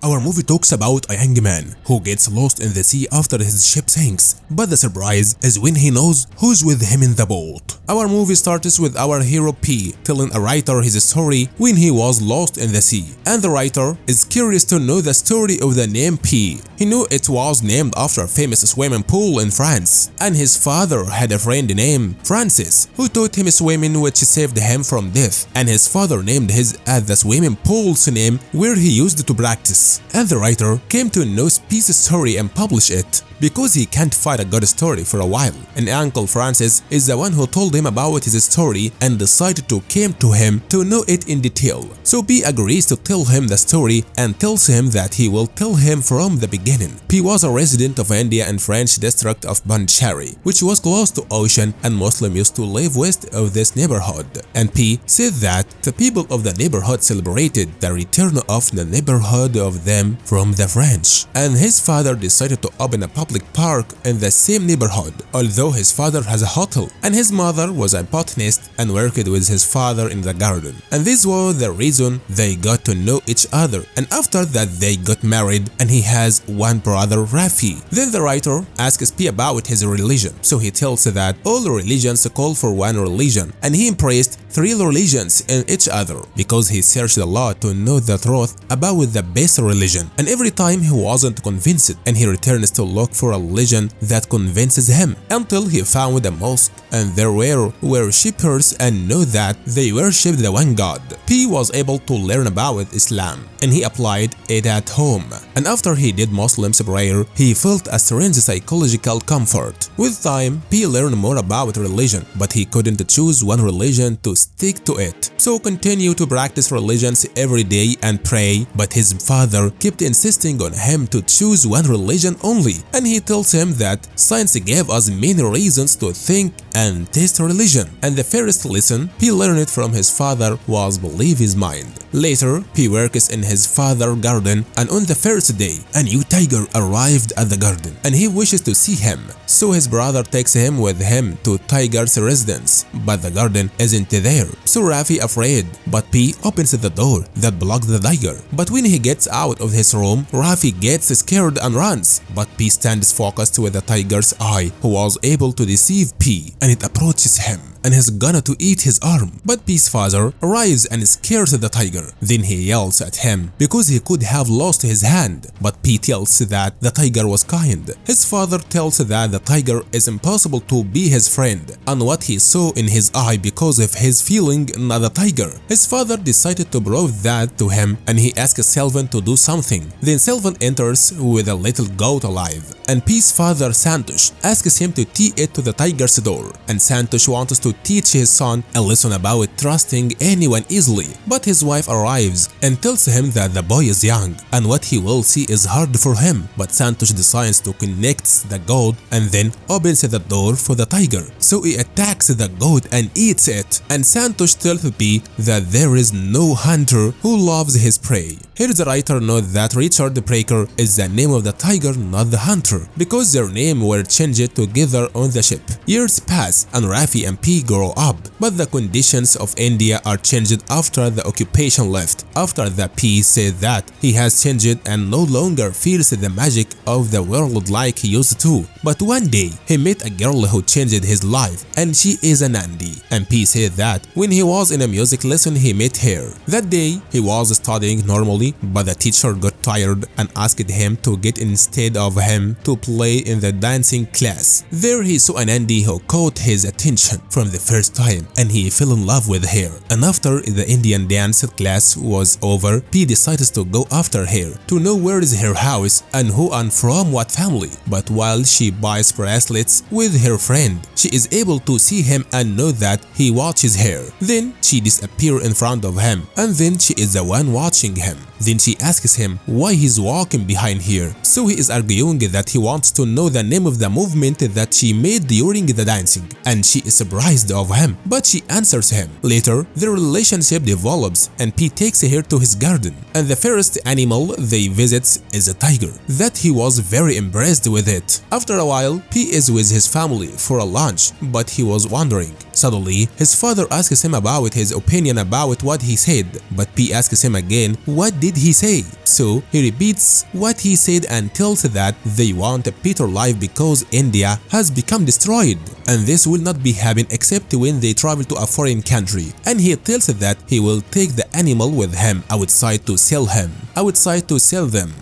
Our movie talks about a young man who gets lost in the sea after his ship sinks, but the surprise is when he knows who's with him in the boat. Our movie starts with our hero P telling a writer his story when he was lost in the sea, and the writer is curious to know the story of the name P. He knew it was named after a famous swimming pool in France, and his father had a friend named Francis who taught him swimming, which saved him from death, and his father named his at the swimming pool's name where he used to practice. And the writer came to know P's story and publish it because he can't find a good story for a while, and Uncle Francis is the one who told him about his story and decided to come to him to know it in detail. So P agrees to tell him the story and tells him that he will tell him from the beginning. P was a resident of India and French district of Pondicherry, which was close to ocean, and Muslims used to live west of this neighborhood. And P said that the people of the neighborhood celebrated the return of the neighborhood of them from the French, and his father decided to open a public park in the same neighborhood, although his father has a hotel, and his mother was a botanist and worked with his father in the garden. And this was the reason they got to know each other, and after that they got married, and he has one brother, Rafi. Then the writer asks P about his religion, so he tells that all religions call for one religion, and he embraced three religions in each other because he searched a lot to know the truth about the best religion, and every time he wasn't convinced, and he returns to look for a religion that convinces him until he found a mosque, and there were worshippers and know that they worship the one God. P was able to learn about Islam, and he applied it at home, and after he did Muslim's prayer, he felt a strange psychological comfort. With time, P learned more about religion, but he couldn't choose one religion to stick to it, so continue to practice religions every day and pray, but his father kept insisting on him to choose one religion only, and he tells him that science gave us many reasons to think and test religion, and the first lesson P learned from his father was believe his mind. Later, P works in his father's garden, and on the first day, a new tiger arrived at the garden, and he wishes to see him, so his brother takes him with him to tiger's residence, but the garden isn't there, so Rafi afraid, but P opens the door that blocks the tiger, but when he gets out of his room, Rafi gets scared and runs, but P stands focused with the tiger's eye, who was able to deceive P, and it approaches him and is gonna to eat his arm, but P's father arrives and scares the tiger. Then he yells at him because he could have lost his hand, but P tells that the tiger was kind. His father tells that the tiger is impossible to be his friend and what he saw in his eye because of his feeling not the tiger. His father decided to prove that to him, and he asks Sylvan to do something. Then Sylvan enters with a little goat alive, and P's father Santosh asks him to tee it to the tiger's door, and Santosh wants to teach his son a lesson about trusting anyone easily, but his wife arrives and tells him that the boy is young and what he will see is hard for him, but Santosh decides to connect the goat and then opens the door for the tiger, so he attacks the goat and eats it, and Santosh tells P that there is no hunter who loves his prey. Here the writer notes that Richard the Breaker is the name of the tiger, not the hunter, because their names were changed together on the ship. Years pass and Rafi and P grow up, but the conditions of India are changed after the occupation left. After the P said that he has changed and no longer feels the magic of the world like he used to, but one day he met a girl who changed his life, and she is a Nandi, and P said that when he was in a music lesson he met her. That day he was studying normally, but the teacher got tired and asked him to get instead of him to play in the dancing class. There he saw a Nandi who caught his attention from the first time, and he fell in love with her, and after the Indian dance class was over, P decides to go after her to know where is her house and who and from what family, but while she buys bracelets with her friend, she is able to see him and know that he watches her. Then she disappears in front of him, and then she is the one watching him. Then she asks him why he's walking behind her, so he is arguing that he wants to know the name of the movement that she made during the dancing, and she is surprised of him, but she answers him. Later, their relationship develops, and P takes her to his garden, and the first animal they visit is a tiger, that he was very impressed with it. After a while, P is with his family for a lunch, but he was wondering Suddenly, his father asks him about his opinion about what he said, but P asks him again what did he say. So he repeats what he said and tells that they want a better life because India has become destroyed, and this will not be happen except when they travel to a foreign country. And he tells that he will take the animal with him outside to sell them,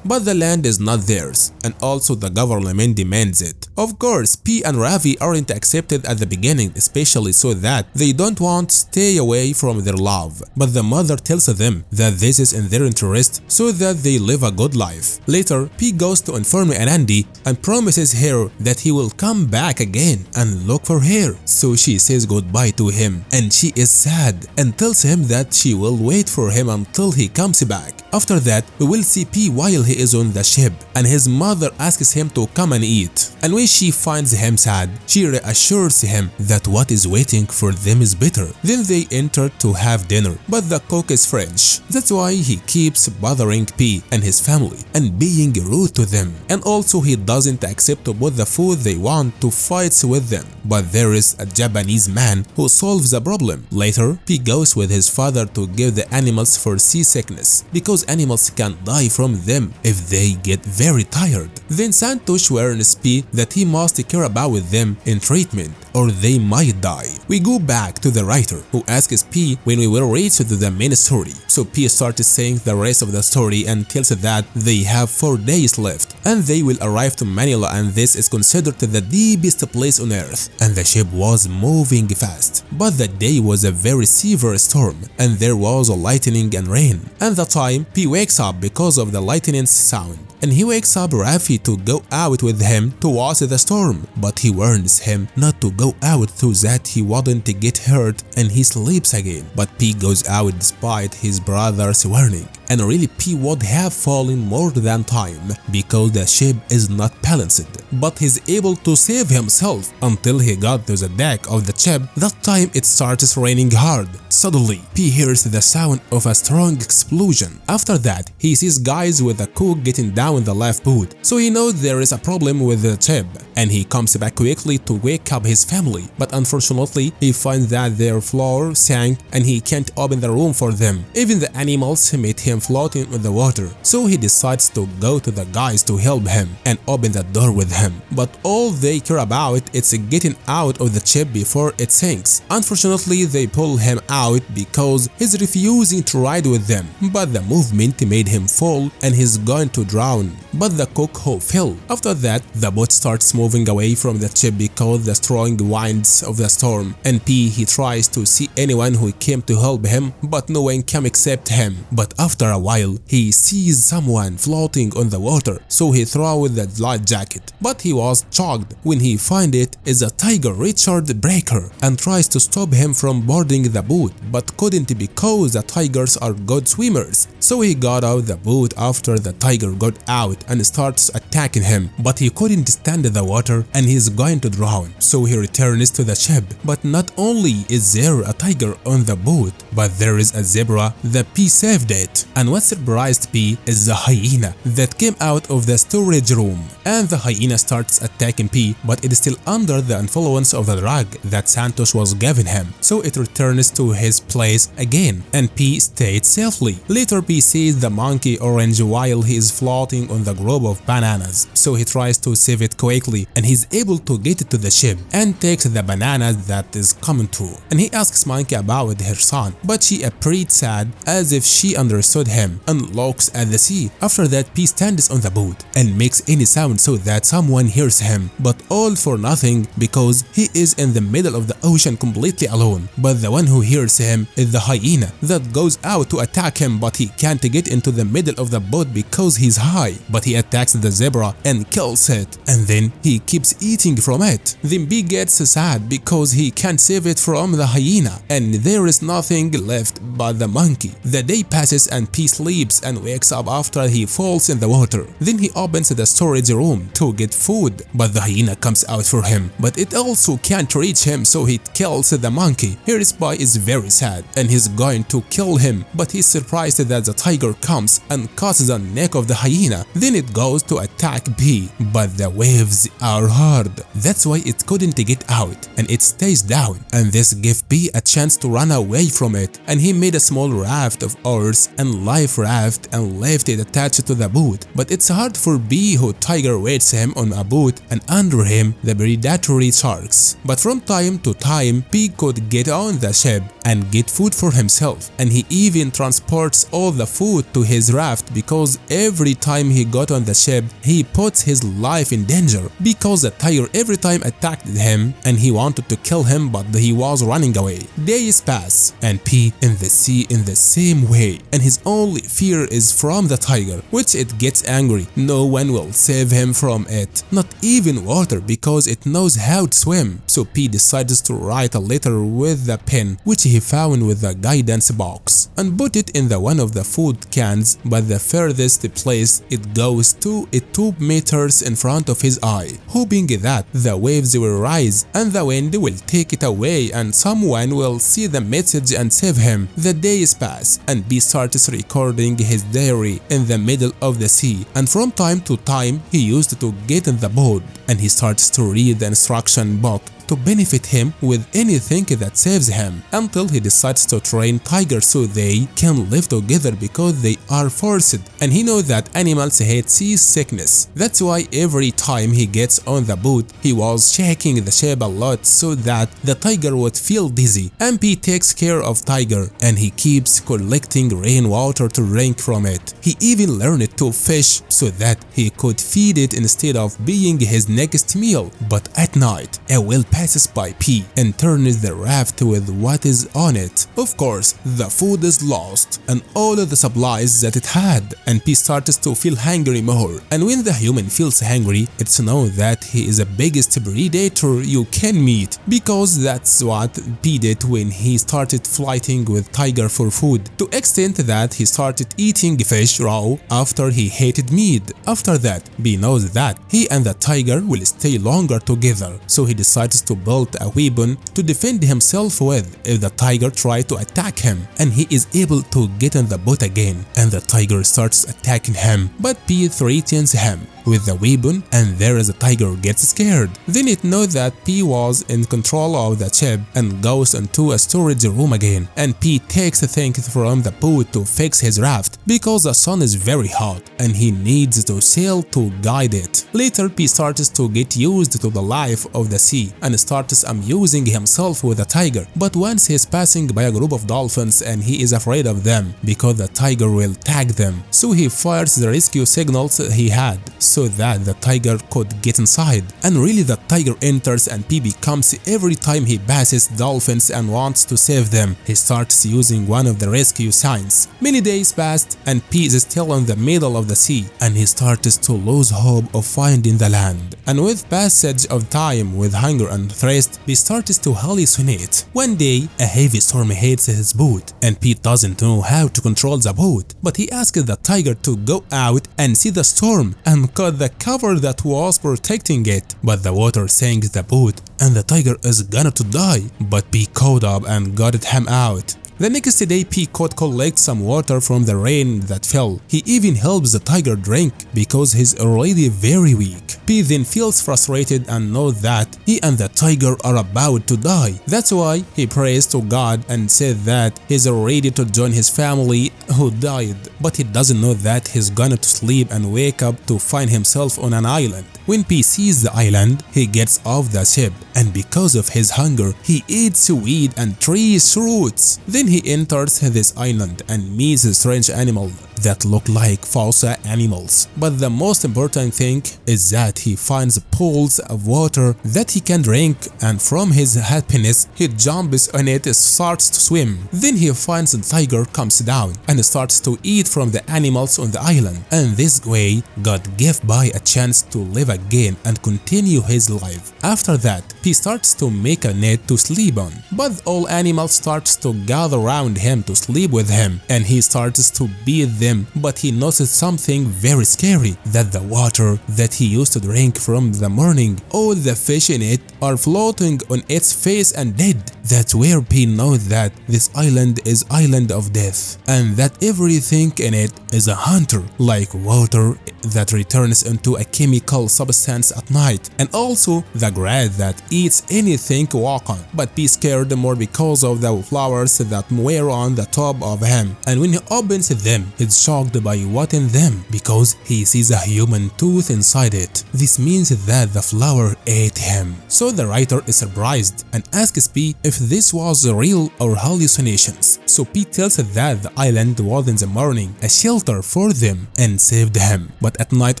but the land is not theirs, and also the government demands it. Of course, P and Ravi aren't accepted at the beginning, especially so that they don't want to stay away from their love, but the mother tells them that this is in their interest so that they live a good life. Later, P goes to inform Anandi and promises her that he will come back again and look for her. So she says goodbye to him, and she is sad and tells him that she will wait for him until he comes back. After that, we will see P while he is on the ship, and his mother asks him to come and eat. And when she finds him sad, she reassures him that what is waiting for them is better. Then they enter to have dinner, but the cook is French. That's why he keeps bothering P and his family and being rude to them. And also he doesn't accept to put the food they want to fights with them. But there is a Japanese man who solves the problem. Later, P goes with his father to give the animals for seasickness, because animals can die from them if they get very tired. Then Santosh warns P that he must care about them in treatment or they might die. We go back to the writer who asks P when we will reach to the main story. So P starts saying the rest of the story and tells that they have 4 days left and they will arrive to Manila, and this is considered the deepest place on earth, and the ship was moving fast. But the day was a very severe storm and there was a lightning and rain. And the time P wakes up because of the lightning's sound, and he wakes up Rafi to go out with him to watch the storm, but he warns him not to go out so that he wouldn't get hurt, and he sleeps again. But P goes out despite his brother's warning, and really P would have fallen more than time because the ship is not balanced, but he's able to save himself until he got to the deck of the ship. That time it starts raining hard. Suddenly, P hears the sound of a strong explosion. After that, he sees guys with a cook getting down the left boot, so he knows there is a problem with the ship, and he comes back quickly to wake up his family. But unfortunately, he finds that their floor sank and he can't open the room for them. Even the animals meet him floating in the water, so he decides to go to the guys to help him and open the door with him. But all they care about is getting out of the ship before it sinks. Unfortunately, they pull him out because he's refusing to ride with them, but the movement made him fall and he's going to drown. But the cook who fell. After that, the boat starts moving away from the ship because the strong winds of the storm, and P he tries to see anyone who came to help him, but no one came except him. But after a while, he sees someone floating on the water, so he throws the life jacket, but he was shocked when he finds it is a tiger Richard Breaker and tries to stop him from boarding the boat, but couldn't because the tigers are good swimmers. So he got out the boat after the tiger got out and starts attacking him, but he couldn't stand the water and he's going to drown. So he returns to the ship, but not only is there a tiger on the boat, but there is a zebra. The P saved it, and what surprised P is the hyena that came out of the storage room, and the hyena starts attacking P, but it is still under the influence of the drug that Santosh was giving him, so it returns to his place again, and P stayed safely. Later, P sees the monkey orange while he is floating on the grove of bananas, so he tries to save it quickly, and he's able to get it to the ship and takes the bananas that is coming to, and he asks Monkey about her son, but she appeared sad as if she understood him and looks at the sea. After that, P stands on the boat and makes any sound so that someone hears him, but all for nothing because he is in the middle of the ocean completely alone. But the one who hears him is the hyena that goes out to attack him, but he can't get into the middle of the boat because he's high, but he attacks the zebra and kills it, and then he keeps eating from it. Then P gets sad because he can't save it from the hyena, and there is nothing nothing left but the monkey. The day passes and P sleeps and wakes up after he falls in the water. Then he opens the storage room to get food, but the hyena comes out for him. But it also can't reach him, so he kills the monkey. Here Spy is very sad and he's going to kill him, but he's surprised that the tiger comes and cuts the neck of the hyena. Then it goes to attack P, but the waves are hard. That's why it couldn't get out and it stays down, and this gave P a chance to run away from it, and he made a small raft of oars and life raft and left it attached to the boat. But it's hard for P, who tiger waits him on a boat and under him the predatory sharks. But from time to time P could get on the ship and get food for himself, and he even transports all the food to his raft because every time he got on the ship he puts his life in danger because the tiger every time attacked him and he wanted to kill him, but he was running away. Days pass and P in the sea in the same way, and his only fear is from the tiger, which it gets angry. No one will save him from it, not even water, because it knows how to swim. So P decides to write a letter with the pen which he found with the guidance box and put it in one of the food cans, but the furthest place it goes to is 2 meters in front of his eye, hoping that the waves will rise and the wind will take it away and someone will see the message and save him. The days pass and P starts recording his diary in the middle of the sea, and from time to time he used to get in the boat and he starts to read the instruction book to benefit him with anything that saves him, until he decides to train tigers so they can live together because they are forced, and he knows that animals hate seasickness. That's why every time he gets on the boat he was shaking the ship a lot so that the tiger would feel dizzy. MP takes care of tiger and he keeps collecting rainwater to drink from it. He even learned to fish so that he could feed it instead of being his next meal. But at night a whale passes by P and turns the raft with what is on it. Of course, the food is lost and all of the supplies that it had, and P starts to feel hungry more. And when the human feels hungry, it's known that he is the biggest predator you can meet, because that's what P did when he started fighting with tiger for food, to extent that he started eating fish raw after he hated meat. After that, P knows that he and the tiger will stay longer together, so he decides to build a weapon to defend himself with if the tiger tries to attack him, and he is able to get in the boat again and the tiger starts attacking him, but P threatens him with the weapon, and there the tiger gets scared. Then it knows that P was in control of the ship and goes into a storage room again, and P takes things from the boat to fix his raft because the sun is very hot and he needs to sail to guide it. Later P starts to get used to the life of the sea and starts amusing himself with the tiger, but once he is passing by a group of dolphins and he is afraid of them because the tiger will tag them, so he fires the rescue signals he had so that the tiger could get inside. And really the tiger enters and P becomes every time he passes dolphins and wants to save them, he starts using one of the rescue signs. Many days passed and P is still in the middle of the sea and he starts to lose hope of finding the land. And with passage of time, with hunger and thirst, P starts to hallucinate. One day a heavy storm hits his boat and P doesn't know how to control the boat, but he asks the tiger to go out and see the storm and cut the cover that was protecting it, but the water sank the boat and the tiger is gonna to die, but P caught up and got him out. The next day P could collect some water from the rain that fell. He even helps the tiger drink because he's already very weak. P then feels frustrated and knows that he and the tiger are about to die. That's why he prays to God and said that he's ready to join his family who died, but he doesn't know that he's gonna to sleep and wake up to find himself on an island. When P sees the island, he gets off the ship and because of his hunger, he eats weed and tree roots. Then he enters this island and meets a strange animal that look like false animals. But the most important thing is that he finds pools of water that he can drink, and from his happiness he jumps on it and starts to swim. Then he finds the tiger comes down and starts to eat from the animals on the island, and this way God gave Pi a chance to live again and continue his life. After that, he starts to make a net to sleep on, but all animals starts to gather around him to sleep with him, and he starts to beat them. But he noticed something very scary, that the water that he used to drink from the morning, all the fish in it are floating on its face and dead. That's where Pi knows that this island is island of death, and that everything in it is a hunter, like water that returns into a chemical substance at night, and also the grass that eats anything walk on. But Pi scared more because of the flowers that were on the top of him, and when he opens them, he's shocked by what in them, because he sees a human tooth inside it. This means that the flower ate him. So the writer is surprised and asks Pi if this was real or hallucinations. So Pi tells that the island was in the morning a shelter for them and saved him, but at night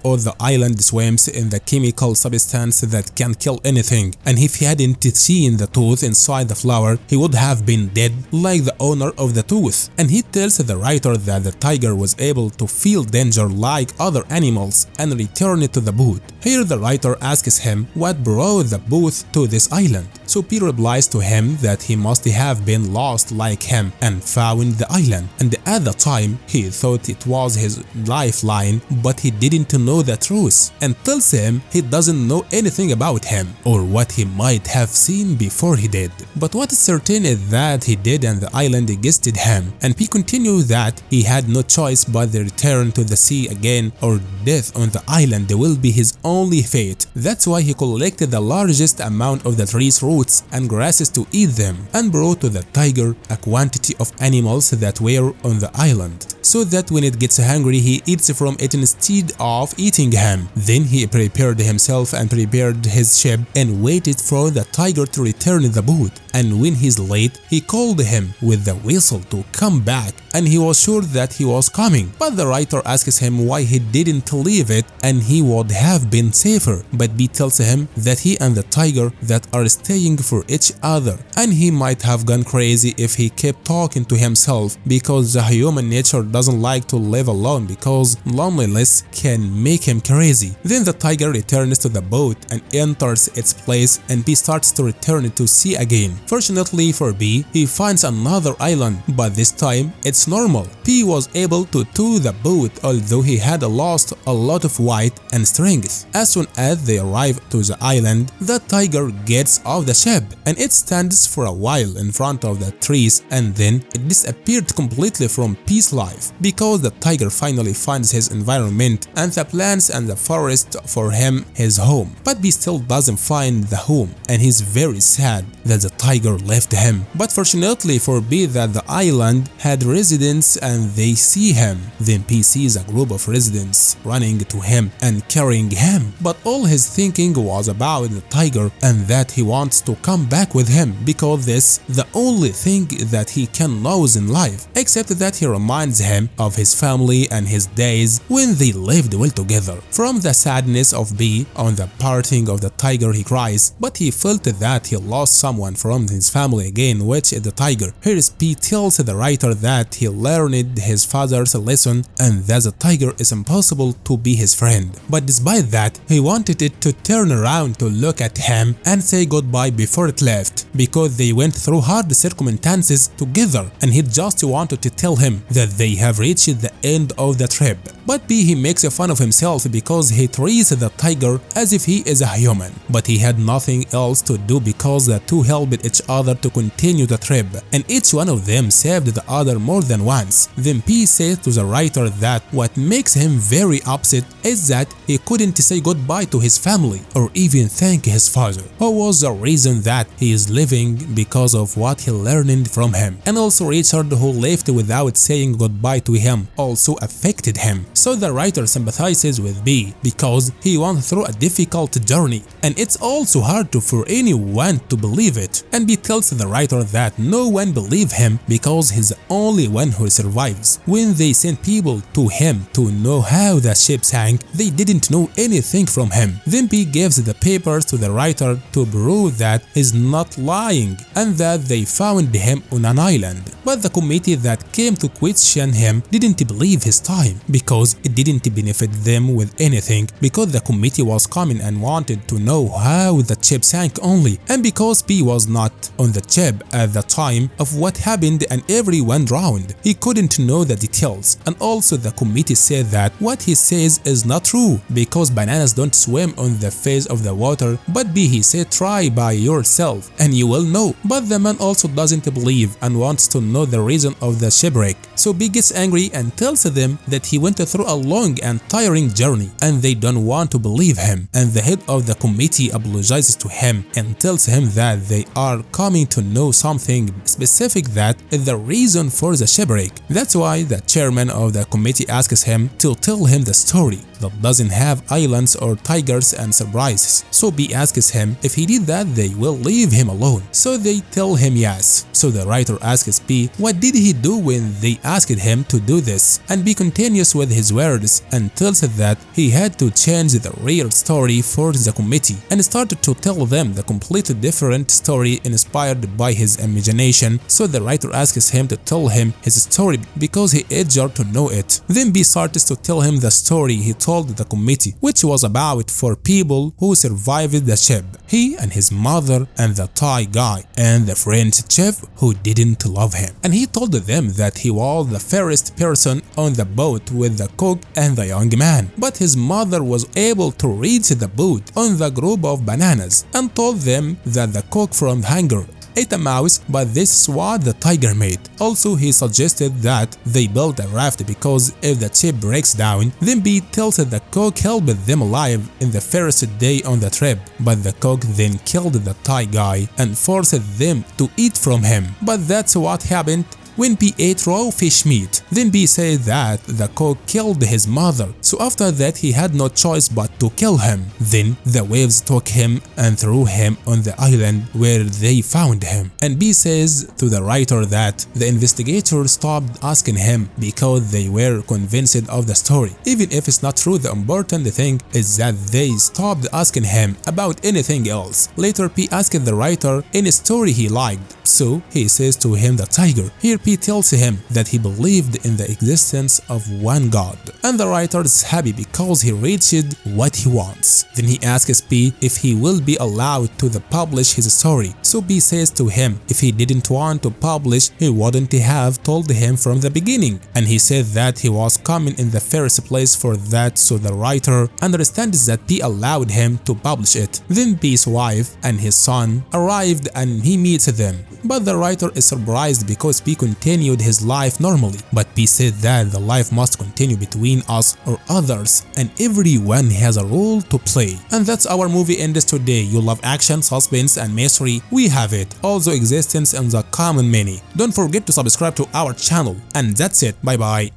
all the island swims in the chemical substance that can kill anything, and if he hadn't seen the tooth inside the flower, he would have been dead like the owner of the tooth. And he tells the writer that the tiger was able to feel danger like other animals and returned to the boat. Here the writer asks him what brought the boat to this island. So Pi replies to him that he must have been lost like him and found the island, and at the time he thought it was his lifeline, but he didn't know the truth, and tells him he doesn't know anything about him or what he might have seen before he did. But what is certain is that he did, and the island existed him, and Pi continued that he had no choice but the return to the sea again, or death on the island will be his only fate. That's why he collected the largest amount of the trees' roots and grasses to eat them, and brought to the tiger a quantity of animals that were on the island, so that when it gets hungry he eats from it instead of eating him. Then he prepared himself and prepared his ship and waited for the tiger to return in the boat, and when he's late he called him with the whistle to come back, and he was sure that he was coming. But the writer asks him why he didn't leave it and he would have been safer, but Pi tells him that he and the tiger that are staying for each other, and he might have gone crazy if he kept talking to himself, because the human nature doesn't like to live alone because loneliness can make him crazy. Then the tiger returns to the boat and enters its place, and Pi starts to return to sea again. Fortunately for Pi, he finds another island, but this time it's normal. Pi was able to tow the boat, although he had lost a lot of weight and strength. As soon as they arrive to the island, the tiger gets off the ship, and it stands for a while in front of the trees, and then it disappeared completely from Pi's life, because the tiger finally finds his environment and the plants and the forest for him his home. But Pi still doesn't find the home, and he's very sad that the tiger left him. But fortunately for Pi, that the island had residents and they see him. Then Pi sees a group of residents running to him and carrying him, but all his thinking was about the tiger and that he wants to come back with him, because this the only thing that he can know in life, except that he reminds him of his family and his days when they lived well together. From the sadness of Pi on the parting of the tiger he cries, but he felt that he lost someone from his family again, which is the tiger. Here Pi tells the writer that he learned his father's lesson and that the tiger is impossible to be his friend. But despite that, he wanted it to turn around to look at him and say goodbye before it left, because they went through hard circumstances together, and he just wanted to tell him that they have reached the end of the trip. But Pi, he makes fun of himself because he treats the tiger as if he is a human, but he had nothing else to do because the two helped each other to continue the trip, and each one of them saved the other more than once. Then Pi says to the writer that what makes him very upset is that he couldn't say goodbye to his family or even thank his father, who was the reason that he is living because of what he learned from him. And also Richard, who left without saying goodbye to him, also affected him. So the writer sympathizes with B because he went through a difficult journey, and it's also hard for anyone to believe it. And B tells the writer that no one believes him because he's the only one who survives. When they sent people to him to know how the ship sank, they didn't know anything from him. Then B gives the papers to the writer to prove that he's not lying and that they found him on an island. But the committee that came to question him didn't believe his time because it didn't benefit them with anything, because the committee was coming and wanted to know how the ship sank only, and because B was not on the ship at the time of what happened and everyone drowned. He couldn't know the details, and also the committee said that what he says is not true because bananas don't swim on the face of the water, but B he said try by yourself and you will know. But the man also doesn't believe and wants to know the reason of the shipwreck. So B gets angry and tells them that he went through a long and tiring journey and they don't want to believe him, and the head of the committee apologizes to him and tells him that they are coming to know something specific that is the reason for the shipwreck. That's why the chairman of the committee asks him to tell him the story that doesn't have islands or tigers and surprises. So B asks him if he did that they will leave him alone. So they tell him yes. So the writer asks B what did he do when they asked him to do this, and B continues with his words and tells that he had to change the real story for the committee and started to tell them the completely different story inspired by his imagination. So the writer asks him to tell him his story because he eager to know it. Then B starts to tell him the story he told the committee, which was about 4 people who survived the ship, he and his mother and the Thai guy and the French chef who didn't love him. And he told them that he was the first person on the boat with the cook and the young man, but his mother was able to reach the boat on the group of bananas and told them that the cook from hunger ate a mouse, but this is what the tiger made. Also, he suggested that they build a raft because if the ship breaks down, then B tells the cook helped them alive in the first day on the trip, but the cook then killed the Thai guy and forced them to eat from him. But that's what happened when B ate raw fish meat. Then B said that the cook killed his mother, so after that he had no choice but to kill him. Then the waves took him and threw him on the island where they found him. And B says to the writer that the investigators stopped asking him because they were convinced of the story. Even if it's not true, the important thing is that they stopped asking him about anything else. Later B asked the writer any story he liked, so he says to him the tiger. Here P tells him that he believed in the existence of one God, and the writer is happy because he reached what he wants. Then he asks P if he will be allowed to publish his story. So P says to him if he didn't want to publish, he wouldn't have told him from the beginning, and he said that he was coming in the first place for that, so the writer understands that P allowed him to publish it. Then P's wife and his son arrived and he meets them, but the writer is surprised because P continued his life normally, but P said that the life must continue between us or others and everyone has a role to play. And that's our movie ends today. You love action, suspense and mystery, we have it. Also existence and the common many. Don't forget to subscribe to our channel, and that's it. Bye bye.